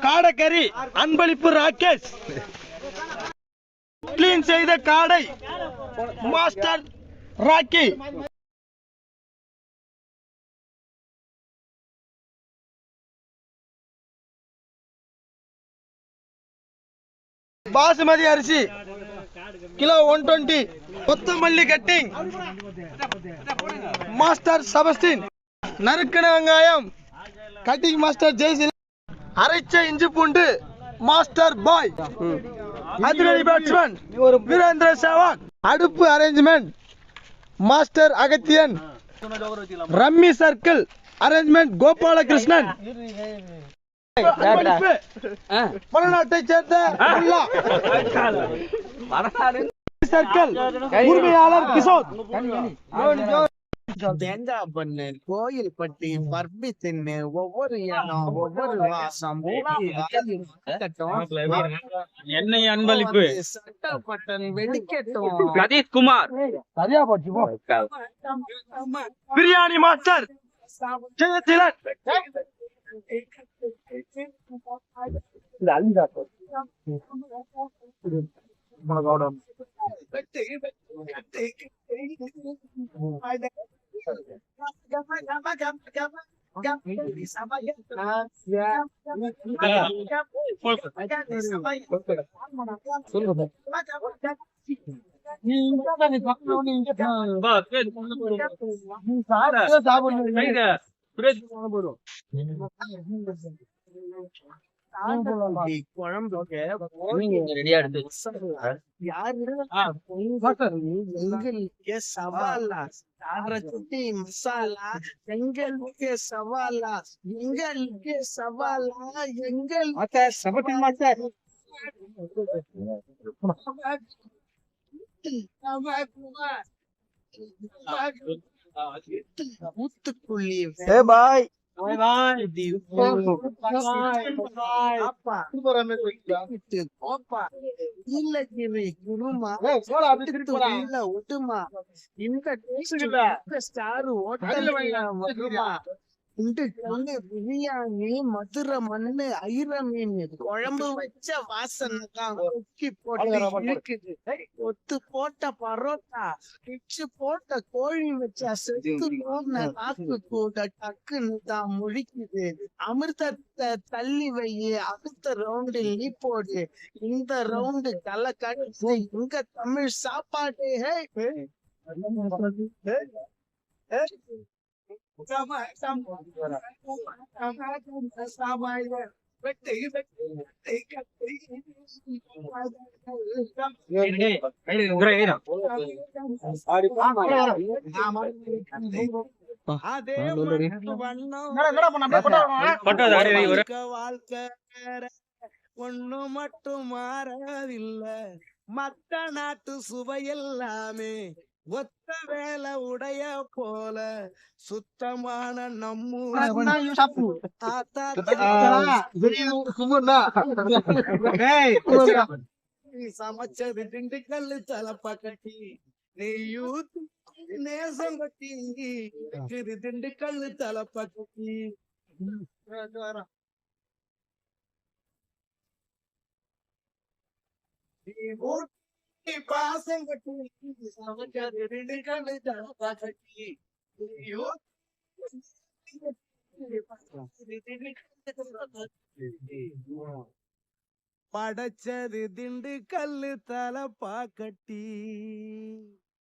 காடக்கரி அன்பளிப்பு ராகேஷ். கிளீன் செய்த காடை மாஸ்டர் ராக்கி. பாசுமதி அரிசி கிலோ 120. கொத்தமல்லி கட்டிங் மாஸ்டர் செபஸ்டின். நறுக்கின வெங்காயம் கட்டிங் மாஸ்டர் ஜெய்சில். அரைச்ச இஞ்சி பூண்டு மாஸ்டர் பாய். அதிரடி பேட்ஸ்மேன் வீரேந்திர சேவாக். அடுப்பு arrangement master Agathiyan. Rummy circle arrangement Gopalakrishnan. மலைநாட்டை சேர்ந்த சர்க்கிள் உரிமையாளர் கிஷோர். தேங்காய் பண்ணு, கோயில் பட்டி, பர்பி தின்னு, ஒவ்வொரு இனம் ஒவ்வொரு வாசம். எண்ணெய் அன்பளிப்பு சட்டப்பட்டன் வெடிக்கட்டும். பிரதீப் குமார். சரியா போச்சு. பிரியாணி மாஸ்டர் ஜெயதிலன். சவாலா மசாலா எங்களுக்கு சவாலா எங்களுக்கு சவாலா எங்கள் ஊத்துக்குள்ளி பாய். பிரியாணி மதுரை மண்ணு ஐர மீன் குழம்பு வச்ச வாசனை தான் கொக்கி போட்டு இருக்குது. ஒத்து போட்ட பரோட்டா பிச்சு போட்ட கோழி வச்சா செத்து போன நாக்கு கூட டக்குன்னு தான் முழிக்குது. அமிர்தத்தை தள்ளி வை, அடுத்த ரவுண்டு நீ போடு. இந்த ரவுண்டு களை கட்டு இங்க தமிழ் சாப்பாடு. வாழ்க்கை ஒண்ணு மட்டும் மாறவில்லை. மத்த நாட்டு சுவையெல்லாமே ஒத்த வேலை உடைய போல சுத்தமான சமைச்சது திண்டுக்கல் தலப்பட்டி. நீ யூத் நேசம் கட்டி திண்டுக்கல் தலப்பட்டி. பாசம் கட்டி சமைச்சது திண்டுக்கல் தலப்பட்டி. படைச்சது திண்டுக்கல் தலப்பாக்கட்டி.